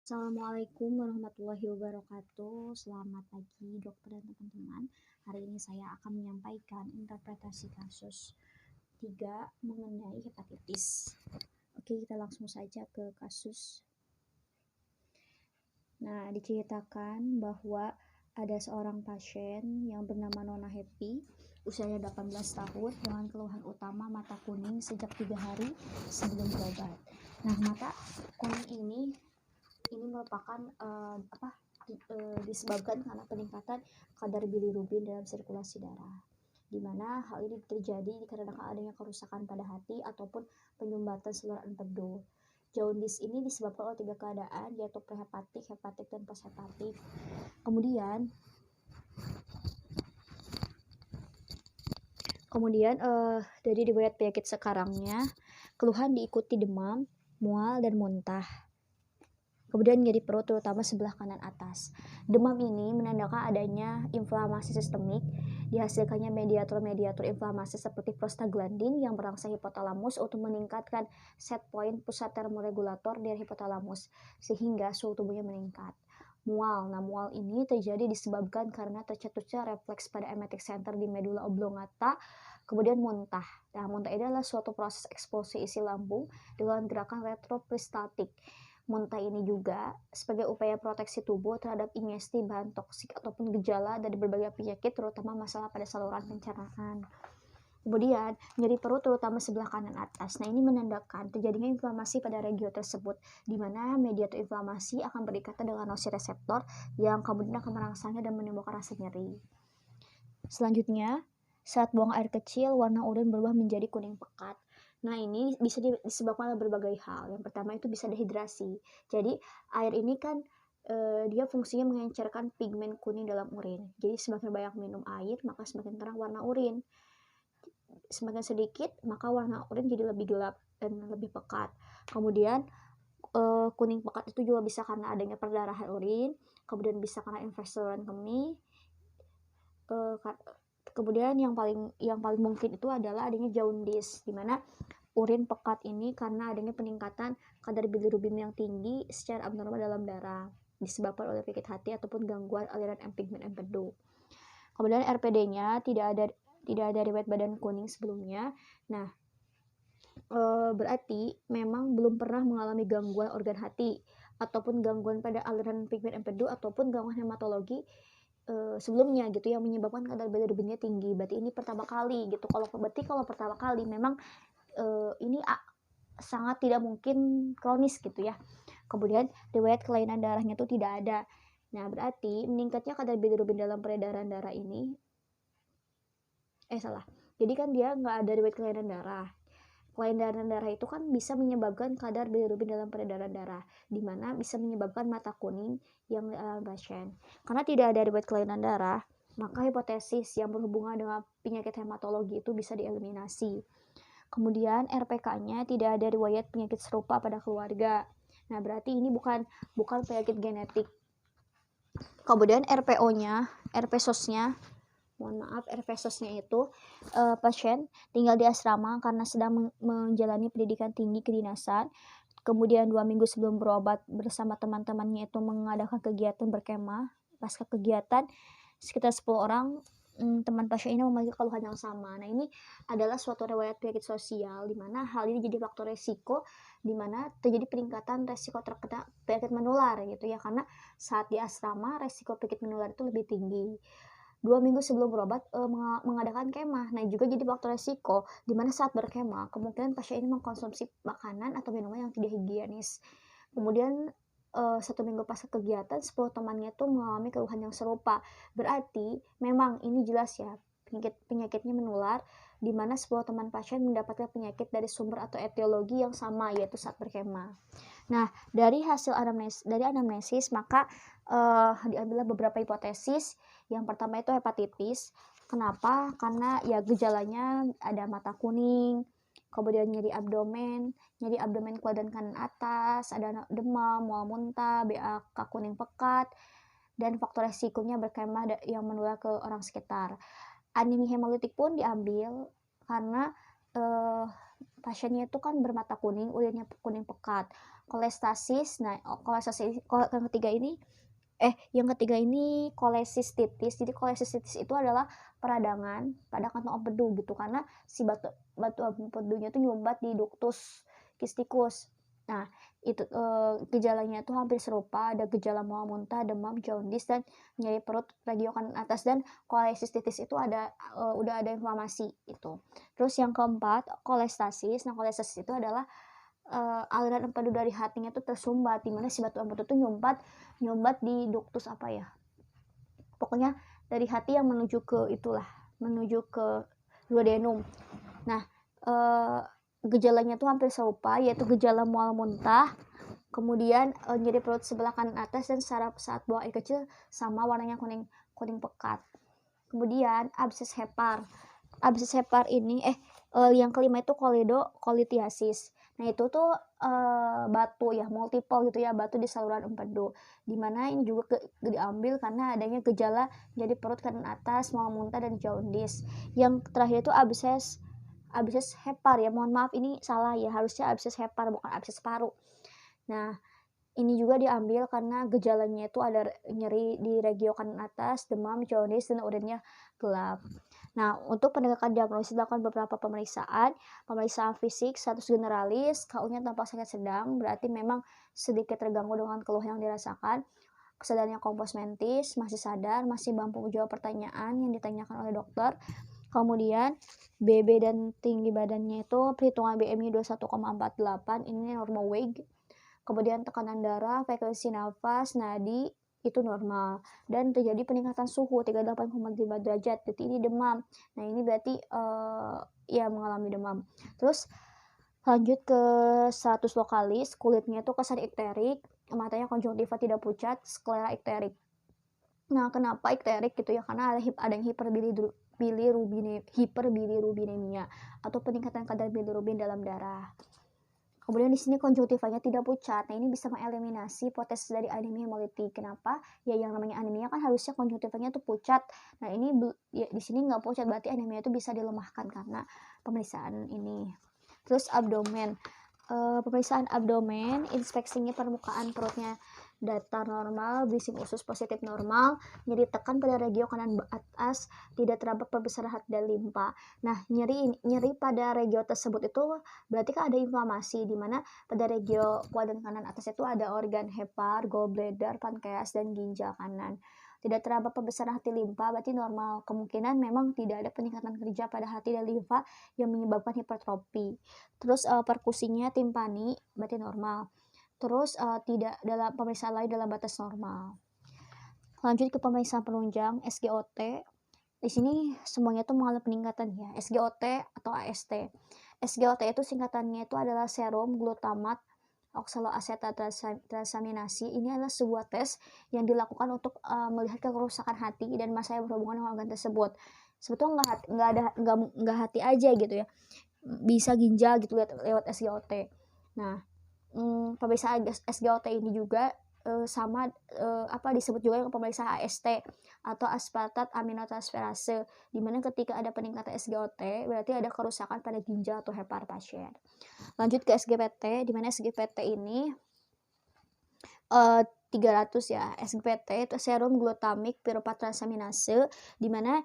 Assalamualaikum warahmatullahi wabarakatuh. Selamat pagi dokter dan teman-teman. Hari ini saya akan menyampaikan interpretasi kasus 3 mengenai hepatitis. Oke, kita langsung saja ke kasus. Nah, diceritakan bahwa ada seorang pasien yang bernama Nona Happy, usianya 18 tahun dengan keluhan utama mata kuning sejak 3 hari sebelum berobat. Nah, mata kuning ini merupakan disebabkan karena peningkatan kadar bilirubin dalam sirkulasi darah, di mana hal ini terjadi dikarenakan adanya kerusakan pada hati ataupun penyumbatan saluran empedu. Jaundice ini disebabkan oleh 3 keadaan, yaitu prehepatik, hepatik, dan poshepatik. Kemudian dari riwayat penyakit sekarangnya, keluhan diikuti demam, mual, dan muntah. Kemudian nyeri perut terutama sebelah kanan atas. Demam ini menandakan adanya inflamasi sistemik, dihasilkannya mediator-mediator inflamasi seperti prostaglandin yang merangsang hipotalamus untuk meningkatkan set point pusat termoregulator dari hipotalamus sehingga suhu tubuhnya meningkat. Mual. Nah, mual ini terjadi disebabkan karena tercetusnya refleks pada emetic center di medula oblongata. Kemudian muntah. Nah, muntah ini adalah suatu proses eksplosi isi lambung dengan gerakan retroperistaltik. Muntah ini juga sebagai upaya proteksi tubuh terhadap ingesti bahan toksik ataupun gejala dari berbagai penyakit, terutama masalah pada saluran pencernaan. Kemudian, nyeri perut terutama sebelah kanan atas. Nah, ini menandakan terjadinya inflamasi pada regio tersebut, di mana mediator inflamasi akan berikatan dengan nociceptor yang kemudian akan merangsangnya dan menimbulkan rasa nyeri. Selanjutnya, saat buang air kecil, warna urin berubah menjadi kuning pekat. Nah, ini bisa disebabkan oleh berbagai hal. Yang pertama itu bisa dehidrasi. Jadi, air ini kan dia fungsinya mengencerkan pigmen kuning dalam urin. Jadi, semakin banyak minum air, maka semakin terang warna urin. Semakin sedikit, maka warna urin jadi lebih gelap dan lebih pekat. Kemudian, kuning pekat itu juga bisa karena adanya perdarahan urin, kemudian bisa karena infeksi saluran kemih. Kemudian yang paling mungkin itu adalah adanya jaundice, di mana urin pekat ini karena adanya peningkatan kadar bilirubin yang tinggi secara abnormal dalam darah disebabkan oleh penyakit hati ataupun gangguan aliran pigmen empedu. Kemudian RPD-nya tidak ada riwayat badan kuning sebelumnya. Nah, berarti memang belum pernah mengalami gangguan organ hati ataupun gangguan pada aliran pigmen empedu ataupun gangguan hematologi sebelumnya gitu yang menyebabkan kadar bilirubinnya tinggi. Berarti ini pertama kali gitu. Kalau pertama kali memang ini sangat tidak mungkin kronis gitu ya. Kemudian riwayat kelainan darahnya itu tidak ada. Nah, berarti meningkatnya kadar bilirubin dalam peredaran darah ini Jadi kan dia nggak ada riwayat kelainan darah. Kelainan darah itu kan bisa menyebabkan kadar bilirubin dalam peredaran darah, di mana bisa menyebabkan mata kuning yang dialami pasien. Karena tidak ada riwayat kelainan darah, maka hipotesis yang berhubungan dengan penyakit hematologi itu bisa dieliminasi. Kemudian RPK-nya tidak ada riwayat penyakit serupa pada keluarga. Nah, berarti ini bukan penyakit genetik. Kemudian RPO-nya, RP-SOS-nya itu pasien tinggal di asrama karena sedang menjalani pendidikan tinggi kedinasan. Kemudian 2 minggu sebelum berobat bersama teman-temannya itu mengadakan kegiatan berkemah. Pasca kegiatan sekitar 10 orang teman pasien ini memiliki keluhan yang sama. Nah, ini adalah suatu riwayat penyakit sosial di mana hal ini jadi faktor resiko di mana terjadi peningkatan resiko terkena penyakit menular gitu ya, karena saat di asrama resiko penyakit menular itu lebih tinggi. 2 minggu sebelum berobat mengadakan kemah. Nah, juga jadi faktor resiko di mana saat berkemah kemungkinan pasien ini mengkonsumsi makanan atau minuman yang tidak higienis. Kemudian 1 minggu pasca kegiatan 10 temannya tuh mengalami keluhan yang serupa. Berarti memang ini jelas ya penyakitnya menular di mana 10 teman pasien mendapatkan penyakit dari sumber atau etiologi yang sama, yaitu saat berkemah. Nah, dari hasil anamnesis maka diambillah beberapa hipotesis. Yang pertama itu hepatitis. Kenapa? Karena ya gejalanya ada mata kuning, kemudian nyeri abdomen kuadran kanan atas, ada demam, mual muntah, BAK kuning pekat, dan faktor resikonya berkemah yang menular ke orang sekitar. Anemia hemolitik pun diambil karena pasiennya itu kan bermata kuning, urinnya kuning pekat. kolestasis. Nah, yang ketiga ini kolesistitis. Jadi kolesistitis itu adalah peradangan pada kantong empedu gitu, karena si batu empedunya itu nyumbat di ductus cysticus. Nah, itu gejalanya itu hampir serupa, ada gejala mual muntah, demam, jaundice, dan nyeri perut regio kanan atas. Dan kolesistitis itu udah ada inflamasi itu. Terus yang keempat, kolestasis. Nah, kolestasis itu adalah aliran empedu dari hatinya itu tersumbat, dimana si batu empedu itu nyumbat di ductus pokoknya dari hati yang menuju ke duodenum. Nah, gejalanya itu hampir serupa, yaitu gejala mual muntah, kemudian nyeri perut sebelah kanan atas, dan saat buang air kecil sama warnanya kuning pekat. Kemudian abses hepar ini yang kelima itu kolitiasis. Nah, itu tuh batu ya, multiple gitu ya, batu di saluran empedu, dimana ini juga diambil karena adanya gejala jadi perut kanan atas, mual muntah, dan jaundice. Yang terakhir itu abses hepar ya, mohon maaf ini salah ya, harusnya abses hepar bukan abses paru. Nah, ini juga diambil karena gejalanya itu ada nyeri di regio kanan atas, demam, jaundice, dan urinnya gelap. Nah, untuk penegakan diagnosis dilakukan beberapa pemeriksaan fisik, status generalis, KU-nya tampak sakit sedang, berarti memang sedikit terganggu dengan keluh yang dirasakan. Kesadarannya kompos mentis, masih sadar, masih mampu menjawab pertanyaan yang ditanyakan oleh dokter. Kemudian BB dan tinggi badannya itu perhitungan BMI 21,48, ini normal weight. Kemudian tekanan darah, frekuensi nafas, nadi itu normal, dan terjadi peningkatan suhu 38,5 derajat. Jadi ini demam. Nah, ini berarti ya mengalami demam. Terus lanjut ke status lokalis, kulitnya itu kesan ikterik, matanya konjungtiva tidak pucat, sklera ikterik. Nah, kenapa ikterik gitu ya? Karena ada yang hiperbilirubinemia atau peningkatan kadar bilirubin dalam darah. Kemudian di sini konjungtivanya tidak pucat. Nah, ini bisa mengeliminasi potensi dari anemia hemolitik. Kenapa? Ya, yang namanya anemia kan harusnya konjungtivanya tuh pucat. Nah, ini ya, di sini nggak pucat, berarti anemia itu bisa dilemahkan karena pemeriksaan ini. Terus abdomen. Pemeriksaan abdomen, inspeksinya permukaan perutnya datar normal, bising usus positif normal, nyeri tekan pada regio kanan atas, tidak terdapat pembesaran hati dan limpa. Nah, nyeri pada regio tersebut itu berarti kan ada inflamasi, di mana pada regio kuadran kanan atas itu ada organ hepar, gallbladder, pankreas, dan ginjal kanan. Tidak terdapat pembesaran hati limpa, berarti normal. Kemungkinan memang tidak ada peningkatan kerja pada hati dan limfa yang menyebabkan hipertrofi. Terus perkusinya timpani, berarti normal. Terus tidak dalam pemeriksaan lain dalam batas normal. Lanjut ke pemeriksaan penunjang, SGOT. Di sini semuanya tuh mengalami peningkatan ya, SGOT atau AST. SGOT itu singkatannya itu adalah serum glutamat oksaloasetat transaminasi. Ini adalah sebuah tes yang dilakukan untuk melihat kerusakan hati dan massa yang berhubungan dengan organ tersebut. Sebetulnya nggak hati aja gitu ya, bisa ginjal gitu lewat SGOT. Nah, pemeriksaan SGOT ini juga disebut juga pemeriksaan AST atau aspartat aminotransferase, di mana ketika ada peningkatan SGOT berarti ada kerusakan pada ginjal atau hepar pasien. Lanjut ke SGPT, di mana SGPT ini 300 ya. SGPT itu serum glutamik piruvat transaminase, di mana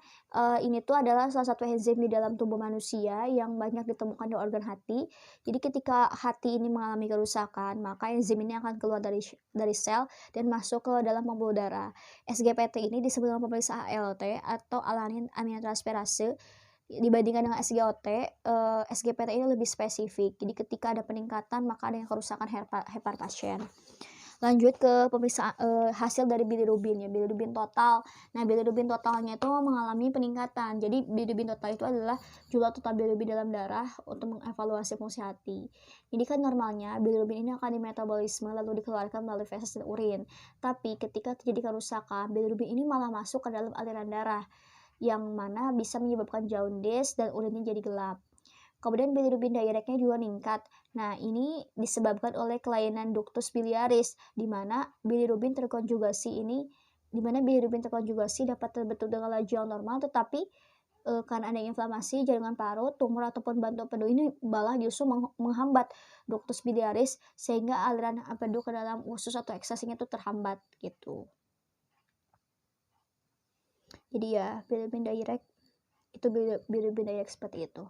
ini tuh adalah salah satu enzim di dalam tubuh manusia yang banyak ditemukan di organ hati. Jadi ketika hati ini mengalami kerusakan, maka enzim ini akan keluar dari sel dan masuk ke dalam pembuluh darah. SGPT ini disebut dengan pemeriksaan ALT atau alanin aminotransferase. Dibandingkan dengan SGOT, SGPT ini lebih spesifik. Jadi ketika ada peningkatan, maka ada yang kerusakan hepar pasien. Lanjut ke pemeriksaan hasil dari bilirubin ya, bilirubin total. Nah, bilirubin totalnya itu mengalami peningkatan. Jadi bilirubin total itu adalah jumlah total bilirubin dalam darah untuk mengevaluasi fungsi hati. Jadi kan normalnya bilirubin ini akan dimetabolisme lalu dikeluarkan melalui feses dan urin. Tapi ketika terjadi kerusakan, bilirubin ini malah masuk ke dalam aliran darah, yang mana bisa menyebabkan jaundice dan urinnya jadi gelap. Kemudian bilirubin direknya juga meningkat. Nah, ini disebabkan oleh kelainan ductus biliaris, di mana bilirubin terkonjugasi dapat terbentuk dengan laju yang normal, tetapi karena adanya inflamasi jaringan parut, tumor ataupun bantu empedu ini malah justru menghambat ductus biliaris sehingga aliran empedu ke dalam usus atau eksesinya itu terhambat gitu. Jadi ya bilirubin direct itu bilirubin direct seperti itu.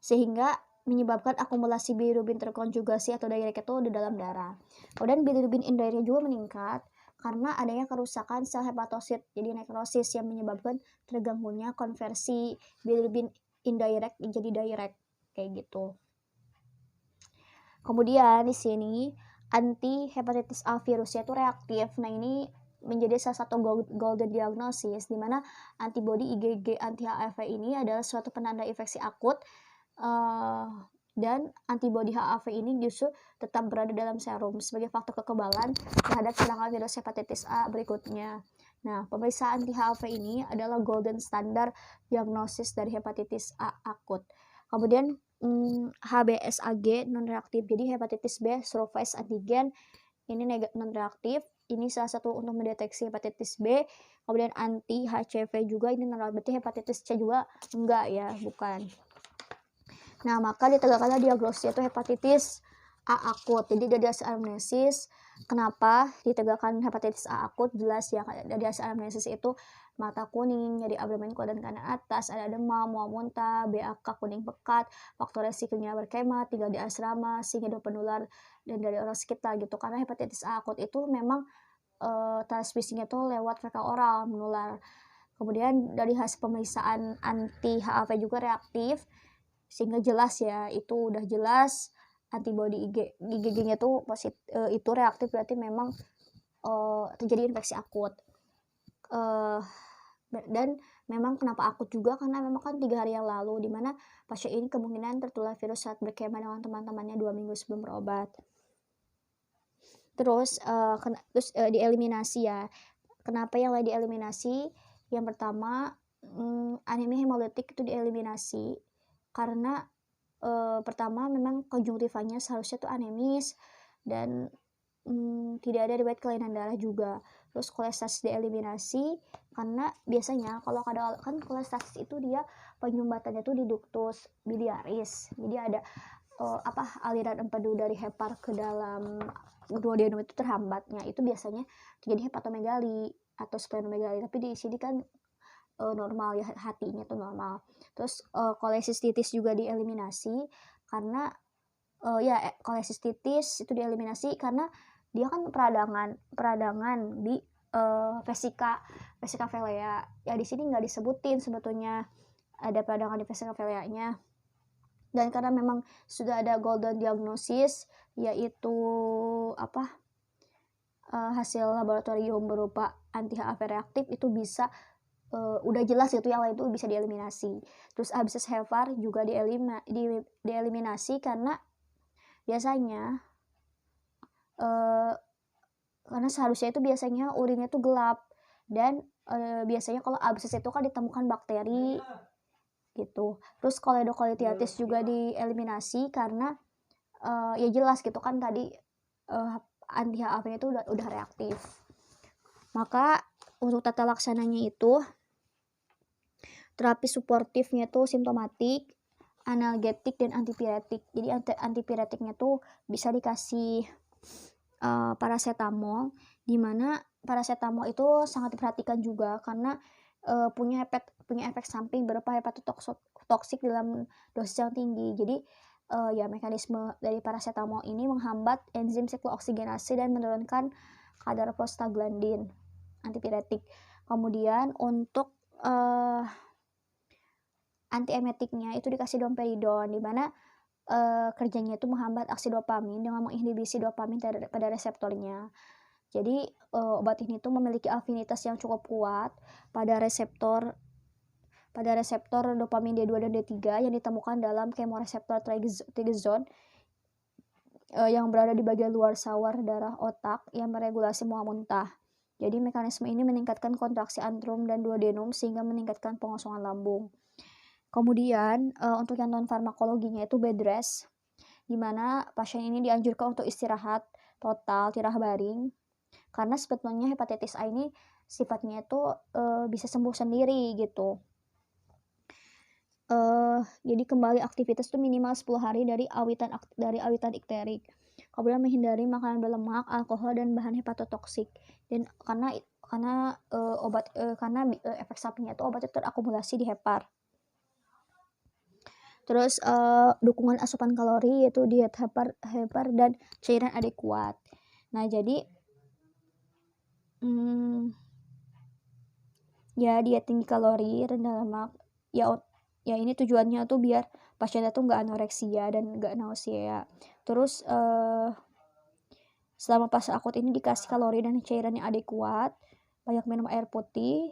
Sehingga menyebabkan akumulasi bilirubin terkonjugasi atau direct itu di dalam darah. Kemudian bilirubin indirect juga meningkat karena adanya kerusakan sel hepatosit, jadi nekrosis yang menyebabkan terganggunya konversi bilirubin indirect jadi direct kayak gitu. Kemudian di sini anti hepatitis A virusnya itu reaktif. Nah, ini menjadi salah satu golden diagnosis di mana antibodi IgG anti HAV ini adalah suatu penanda infeksi akut. Dan antibodi HAV ini justru tetap berada dalam serum sebagai faktor kekebalan terhadap serangan virus hepatitis A berikutnya. Nah, pemeriksaan anti HAV ini adalah golden standard diagnosis dari hepatitis A akut. Kemudian HBsAg non-reaktif, jadi hepatitis B surface antigen ini non-reaktif. Ini salah satu untuk mendeteksi hepatitis B. Kemudian anti HCV juga ini non-reaktif, berarti hepatitis C juga enggak ya, bukan. Nah, maka ditegakkanlah diagnosis yaitu hepatitis A akut. Jadi dari hasil anamnesis, kenapa ditegakkan hepatitis A akut? Jelas ya, dari hasil anamnesis itu mata kuning, nyeri abdomen dan kanan atas, ada demam, mual muntah, BAK kuning pekat, faktor resikonya berkemah, tinggal di asrama, sehingga penular dan dari orang sekitar gitu. Karena hepatitis A akut itu memang transmisinya tuh lewat fekal oral menular. Kemudian dari hasil pemeriksaan anti HAV juga reaktif, sehingga jelas ya, itu udah jelas antibodi IgG-nya tuh itu reaktif, berarti memang terjadi infeksi akut. Dan memang kenapa akut juga karena memang kan 3 hari yang lalu dimana pasien ini kemungkinan tertular virus saat berkemah dengan teman-temannya 2 minggu sebelum berobat. Terus dieliminasi ya. Kenapa yang lain dieliminasi? Yang pertama, anemia hemolitik itu dieliminasi karena pertama memang konjungtivanya seharusnya tuh anemis dan tidak ada riwayat kelainan darah juga. Terus kolestasis dieliminasi karena biasanya kalau kan kolestasis itu dia penyumbatannya tuh di ductus biliaris. Jadi ada aliran empedu dari hepar ke dalam duodenum itu terhambatnya. Itu biasanya terjadi hepatomegali atau splenomegali. Tapi di sini kan normal ya, hatinya tuh normal. Terus kolesistitis juga dieliminasi karena kolesistitis itu dieliminasi karena dia kan peradangan di vesika velea. Ya di sini nggak disebutin sebetulnya ada peradangan di vesika veleanya. Dan karena memang sudah ada golden diagnosis yaitu hasil laboratorium berupa anti HAV reaktif, itu bisa udah jelas gitu, yang lain itu bisa dieliminasi. Terus absces Hevar juga dieliminasi karena biasanya karena seharusnya itu biasanya urinnya tuh gelap dan biasanya kalau absces itu kan ditemukan bakteri gitu. Terus koledokolitiatis juga dieliminasi karena ya jelas gitu kan tadi anti HAV-nya itu udah reaktif. Maka untuk tata laksananya itu terapi suportifnya tuh simptomatik, analgetik, dan antipiretik. Jadi antipiretiknya tuh bisa dikasih paracetamol, dimana paracetamol itu sangat diperhatikan juga karena punya efek samping berupa hepatotoksik dalam dosis yang tinggi. Jadi ya mekanisme dari paracetamol ini menghambat enzim siklo-oksigenase dan menurunkan kadar prostaglandin, antipiretik. Kemudian untuk antiemetiknya itu dikasih domperidon, di mana kerjanya itu menghambat aksi dopamin dengan menginhibisi dopamin pada reseptornya. Jadi obat ini tuh memiliki afinitas yang cukup kuat pada reseptor dopamin D2 dan D3 yang ditemukan dalam kemoreseptor trigezon yang berada di bagian luar sawar darah otak yang meregulasi mual muntah. Jadi mekanisme ini meningkatkan kontraksi antrum dan duodenum sehingga meningkatkan pengosongan lambung. Kemudian untuk yang non farmakologinya itu bed rest. di mana pasien ini dianjurkan untuk istirahat total, tiarah baring, karena sebetulnya hepatitis A ini sifatnya itu bisa sembuh sendiri gitu. Jadi kembali aktivitas tuh minimal 10 hari dari awitan ikterik. Kemudian menghindari makanan berlemak, alkohol, dan bahan hepatotoksik. Dan karena efek sampingnya itu obat itu terakumulasi di hepar. Terus dukungan asupan kalori yaitu diet hepar dan cairan adekuat. Nah, jadi ya diet tinggi kalori, rendah lemak. Ya ini tujuannya tuh biar pasiennya tuh nggak anoreksia dan nggak nausea. Terus selama fase akut ini dikasih kalori dan cairan yang adekuat, banyak minum air putih,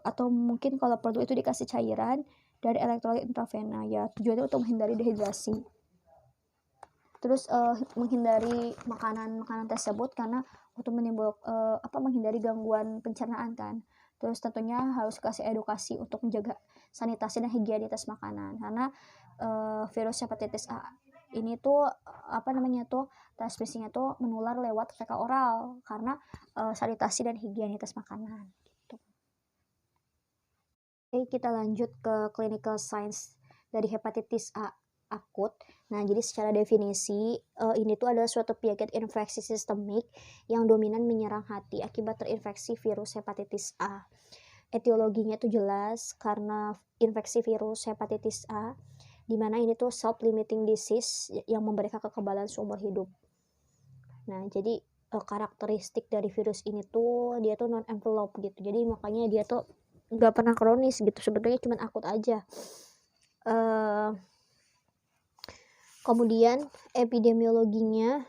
atau mungkin kalau perlu itu dikasih cairan dari elektrolit intravena, ya tujuannya untuk menghindari dehidrasi. Terus menghindari makanan tersebut karena untuk menghindari gangguan pencernaan kan. Terus tentunya harus kasih edukasi untuk menjaga sanitasi dan higienitas makanan, karena virus hepatitis A ini tuh transmisinya tuh menular lewat fekal oral karena sanitasi dan higienitas makanan gitu. Oke, kita lanjut ke clinical signs dari hepatitis A akut. Nah, jadi secara definisi ini tuh adalah suatu penyakit infeksi sistemik yang dominan menyerang hati akibat terinfeksi virus hepatitis A. Etiologinya tuh jelas karena infeksi virus hepatitis A, di mana ini tuh self-limiting disease yang memberikan kekebalan seumur hidup. Nah, jadi karakteristik dari virus ini tuh dia tuh non-envelope gitu. Jadi makanya dia tuh nggak pernah kronis gitu, sebetulnya cuma akut aja. Kemudian epidemiologinya,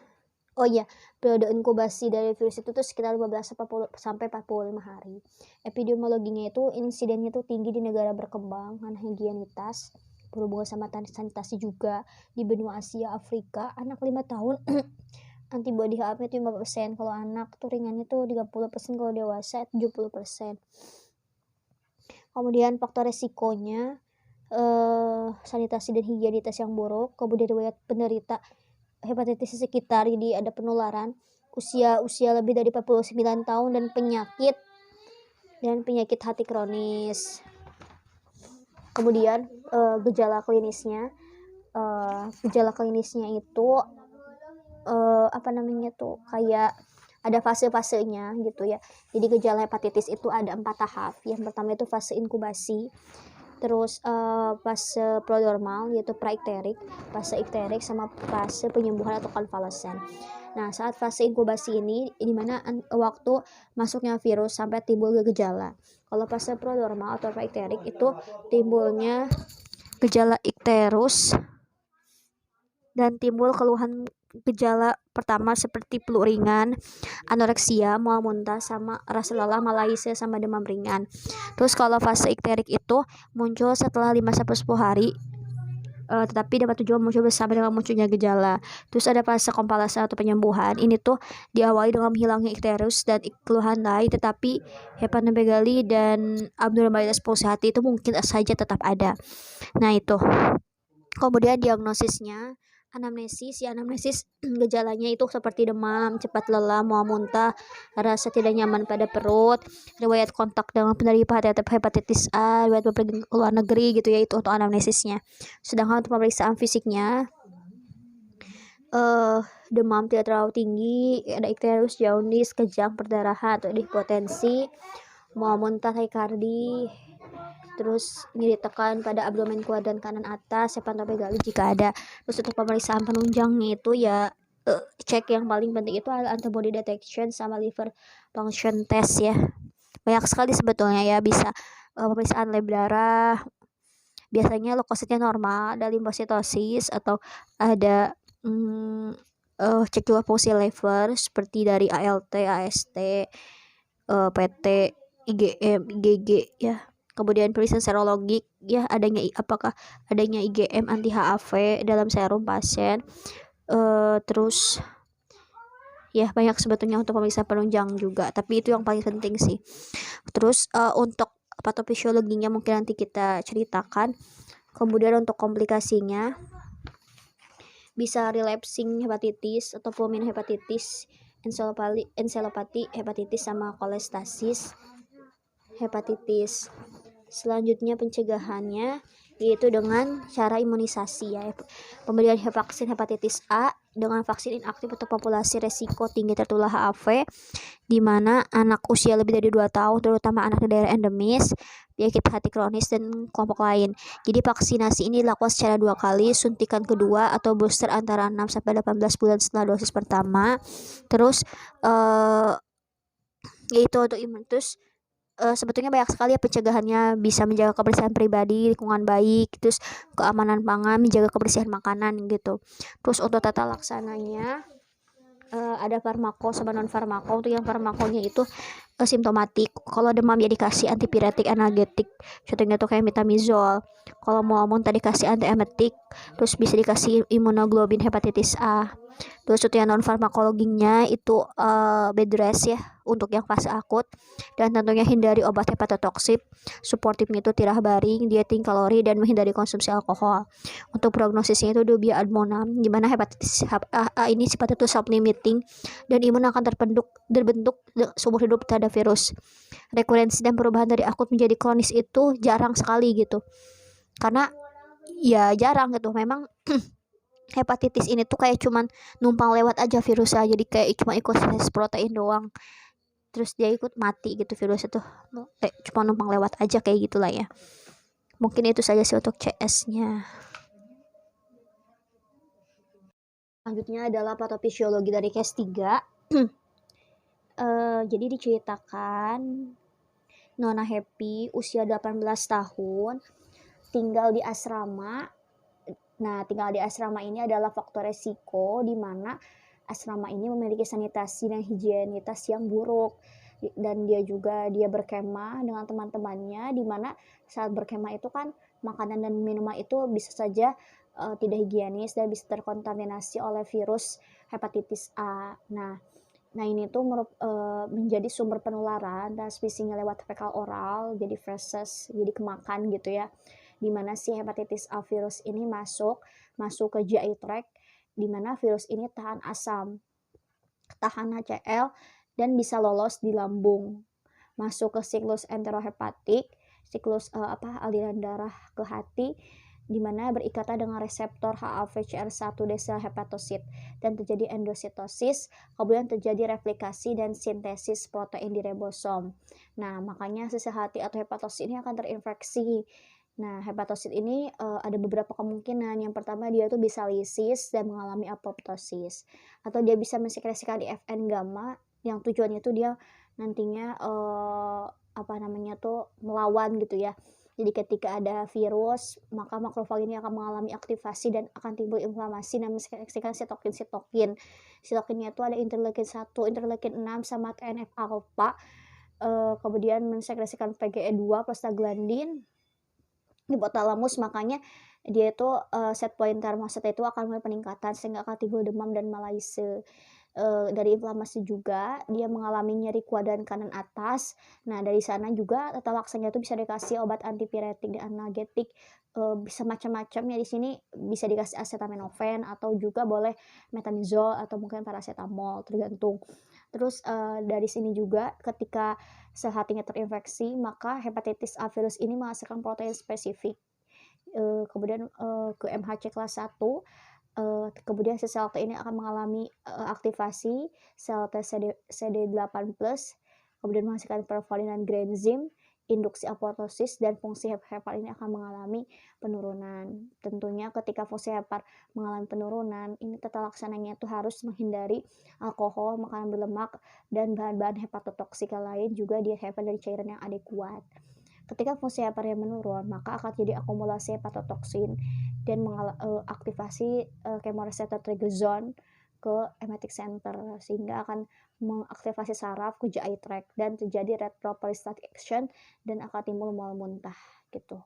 periode inkubasi dari virus itu tuh sekitar 15 sampai 45 hari. Epidemiologinya itu insidennya tuh tinggi di negara berkembang, karena higienitas, berhubungan sama sanitasi juga. Di benua Asia, Afrika, anak 5 tahun antibody HAP itu 5%, kalau anak tuh ringannya tuh 30%, kalau dewasa 70%. Kemudian faktor resikonya sanitasi dan higienitas yang buruk, kemudian riwayat penderita hepatitis sekitar, jadi ada penularan, usia lebih dari 49 tahun, dan penyakit hati kronis. Kemudian gejala klinisnya itu kayak ada fase-fasenya gitu ya. Jadi gejala hepatitis itu ada 4 tahap. Yang pertama itu fase inkubasi, terus fase prodromal yaitu praikterik, fase ikterik, sama fase penyembuhan atau konvalesen. Nah, saat fase inkubasi ini dimana waktu masuknya virus sampai timbul gejala. Kalau fase prodromal atau praikterik itu timbulnya gejala ikterus dan timbul keluhan gejala pertama seperti flu ringan, anoreksia, mual muntah, sama rasa lelah, malaise, sama demam ringan. Terus kalau fase ikterik itu muncul setelah 5-10 hari, tetapi dapat juga muncul bersama dengan munculnya gejala. Terus ada fase konvalesen atau penyembuhan. Ini tuh diawali dengan hilangnya ikterus dan keluhan lain, tetapi hepatomegali dan abnormalitas pulsa hati itu mungkin saja tetap ada. Nah, itu. Kemudian diagnosisnya, anamnesis gejalanya itu seperti demam, cepat lelah, mual muntah, rasa tidak nyaman pada perut, riwayat kontak dengan penderita hepatitis A, riwayat pergi ke luar negeri gitu ya, itu untuk anamnesisnya. Sedangkan untuk pemeriksaan fisiknya, demam tidak terlalu tinggi, ada ikterus, jaundice, kejang, perdarahan atau hipotensi, mual muntah, takikardi, terus nyeri tekan pada abdomen kuadran kanan atas, hepatomegali jika ada. Terus untuk pemeriksaan penunjangnya itu ya cek yang paling penting itu adalah antibody detection sama liver function test ya. Banyak sekali sebetulnya ya, bisa pemeriksaan lab darah, biasanya leukositnya normal, ada limfositosis, atau ada cek juga fungsi liver seperti dari ALT, AST, PT, IgM, IgG ya. Kemudian pemeriksaan serologik ya, apakah adanya IgM anti HAV dalam serum pasien. Terus ya banyak sebetulnya untuk pemeriksaan penunjang juga, tapi itu yang paling penting sih. Terus untuk patofisiologinya mungkin nanti kita ceritakan. Kemudian untuk komplikasinya, bisa relapsing hepatitis atau fulminant hepatitis, encephalopathy hepatitis, sama kolestasis hepatitis. Selanjutnya pencegahannya yaitu dengan cara imunisasi ya. Pemberian vaksin hepatitis A dengan vaksin inaktif untuk populasi resiko tinggi tertular HAV, di mana anak usia lebih dari 2 tahun, terutama anak di daerah endemis, penyakit hati kronis, dan kelompok lain. Jadi vaksinasi ini dilakukan secara 2 kali, suntikan kedua atau booster antara 6-18 bulan setelah dosis pertama. Terus yaitu untuk imun. Terus sebetulnya banyak sekali ya pencegahannya, bisa menjaga kebersihan pribadi, lingkungan baik, terus keamanan pangan, menjaga kebersihan makanan gitu. Terus untuk tata laksananya ada farmako sama non farmako. Untuk yang farmakonya itu simptomatik. Kalau demam ya dikasih antipiretik, analgetik, contohnya tuh kayak metamizol. Kalau mau muntah dikasih antiemetik, terus bisa dikasih imunoglobulin hepatitis A. Terus untuk yang non farmakologinya itu bed rest ya untuk yang fase akut, dan tentunya hindari obat hepatotoksik. Suportifnya itu tirah baring, dieting kalori, dan menghindari konsumsi alkohol. Untuk prognosisnya itu Dubia admonam, di mana hepatitis A ini sifatnya itu self limiting dan imun akan terbentuk seumur hidup terhadap virus. Rekurensi dan perubahan dari akut menjadi kronis itu jarang sekali gitu. Karena ya jarang gitu. Memang hepatitis ini tuh kayak cuman numpang lewat aja virusnya, jadi kayak cuma ikut sintesis protein doang, terus dia ikut mati gitu virusnya tuh, cuma numpang lewat aja kayak gitulah ya. Mungkin itu saja sih untuk CS-nya. Selanjutnya adalah patofisiologi dari case 3. Jadi diceritakan Nona Happy usia 18 tahun, tinggal di asrama. Nah, tinggal di asrama ini adalah faktor resiko di mana asrama ini memiliki sanitasi dan higienitas yang buruk. Dan dia berkemah dengan teman-temannya, di mana saat berkemah itu kan makanan dan minuman itu bisa saja tidak higienis dan bisa terkontaminasi oleh virus hepatitis A. Nah ini tuh menjadi sumber penularan, transmisinya lewat fekal oral, jadi feses, jadi kemakan gitu ya. Dimana si hepatitis A virus ini masuk ke GI tract, dimana virus ini tahan asam, tahan HCl, dan bisa lolos di lambung, masuk ke siklus enterohepatik, siklus aliran darah ke hati, di mana berikatan dengan reseptor HAVCR1 di sel hepatosit dan terjadi endositosis, kemudian terjadi replikasi dan sintesis protein di ribosom. Nah, makanya sel hati atau hepatosit ini akan terinfeksi. Nah, hepatosit ini ada beberapa kemungkinan. Yang pertama, dia tuh bisa lisis dan mengalami apoptosis, atau dia bisa mensekresikan IFN gamma yang tujuannya itu dia nantinya melawan gitu ya. Jadi ketika ada virus, maka makrofag ini akan mengalami aktivasi dan akan timbul inflamasi dan mensekresikan sitokin. Sitokinnya itu ada interleukin 1, interleukin 6, sama TNF alpha. Kemudian mensekresikan PGE2, prostaglandin, hipotalamus. Makanya dia itu set point termoset itu akan mulai peningkatan sehingga akan timbul demam dan malaise. Dari inflamasi juga dia mengalami nyeri kuadran kanan atas. Nah, dari sana juga tata laksanya itu bisa dikasih obat antipiretik dan analgetik, bisa macam-macam ya. Di sini bisa dikasih acetaminophen atau juga boleh metamizol atau mungkin paracetamol, tergantung. Terus dari sini juga ketika sel hatinya terinfeksi, maka hepatitis A virus ini menghasilkan protein spesifik, kemudian ke MHC kelas 1. Kemudian sel T ini akan mengalami aktivasi sel T CD8+, kemudian menghasilkan pervalin dan granzim, induksi apoptosis, dan fungsi hepar ini akan mengalami penurunan. Tentunya ketika fungsi hepar mengalami penurunan, ini tata laksananya itu harus menghindari alkohol, makanan berlemak, dan bahan-bahan hepatotoksik lain, juga diet dari cairan yang adekuat. Ketika fungsi heparnya menurun, maka akan jadi akumulasi hepatotoksin dan aktivasi kemoreseptor triglyceride ke hepatic center, sehingga akan mengaktifasi saraf ke GI tract dan terjadi retroperistaltic action dan akan timbul mual muntah gitu.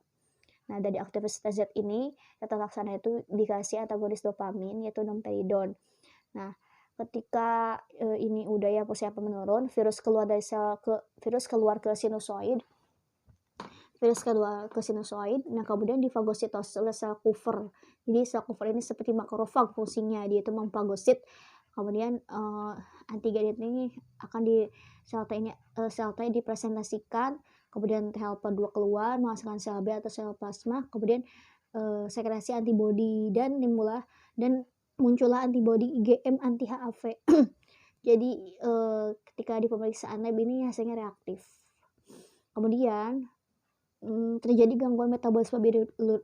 Nah, dari aktivitas Z ini tata laksana itu dikasih antagonis dopamin yaitu domperidone. Nah, ketika ini udah ya fungsi apa menurun, virus keluar ke sinusoid. virus kedua ke sinusoid. Nah, kemudian di fagositosis oleh sel Kupffer. Jadi sel Kupffer ini seperti makrofag fungsinya, dia itu memfagosit. Kemudian antigen ini akan di sel T ini sel T dipresentasikan, kemudian T helper 2 keluar menghasilkan sel B atau sel plasma, kemudian sekresi antibodi dan muncullah antibodi IgM anti HAV. Jadi ketika di pemeriksaan lab ini hasilnya reaktif. Kemudian terjadi gangguan metabolisme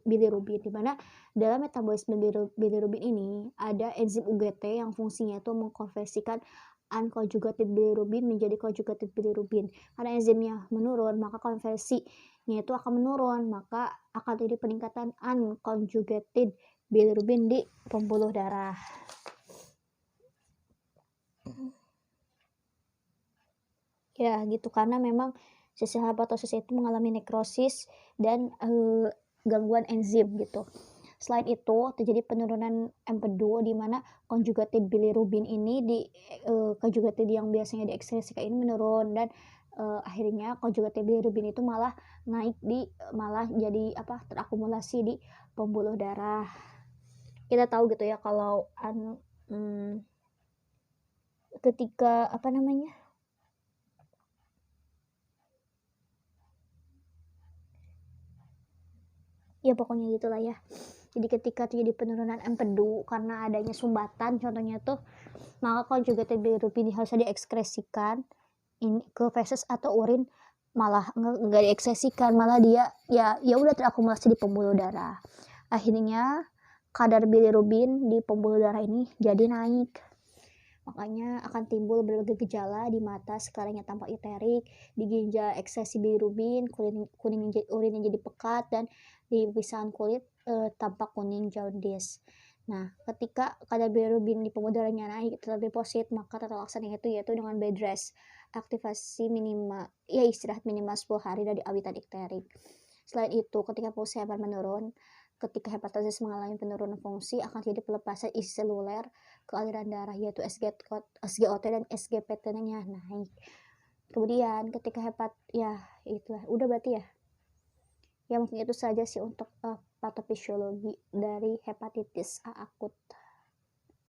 bilirubin, di mana dalam metabolisme bilirubin ini ada enzim UGT yang fungsinya itu mengkonversikan unconjugated bilirubin menjadi conjugated bilirubin. Karena enzimnya menurun, maka konversinya itu akan menurun, maka akan terjadi peningkatan unconjugated bilirubin di pembuluh darah. Ya gitu, karena memang sel hepatosis itu mengalami nekrosis dan gangguan enzim gitu. Selain itu terjadi penurunan empedu di mana conjugated bilirubin ini conjugated yang biasanya diekskresikan ini menurun, dan akhirnya conjugated bilirubin itu malah jadi terakumulasi di pembuluh darah. Kita tahu gitu ya kalau ketika ya pokoknya gitulah ya. Jadi ketika terjadi penurunan empedu karena adanya sumbatan, contohnya tuh, maka conjugated bilirubin harusnya diekskresikan ini ke feses atau urin, malah nggak diekskresikan, malah dia ya udah terakumulasi di pembuluh darah. Akhirnya kadar bilirubin di pembuluh darah ini jadi naik. Makanya akan timbul berbagai gejala di mata, skalanya tampak iterik, di ginjal eksesi bilirubin, urin yang jadi pekat, dan di lapisan kulit tampak kuning jaundice. Nah, ketika kadar bilirubin di pembuluh darahnya naik terdeposit, maka tata laksana itu yaitu dengan bed rest, aktivasi minimal, istirahat minimal 10 hari dari habitat ikterik. Selain itu, ketika fungsi hepat menurun, ketika hepatosis mengalami penurunan fungsi, akan terjadi pelepasan isi seluler ke aliran darah, yaitu SGOT dan SGPT-nya naik. Kemudian ketika itulah udah berarti ya mungkin itu saja sih untuk patofisiologi dari hepatitis A akut.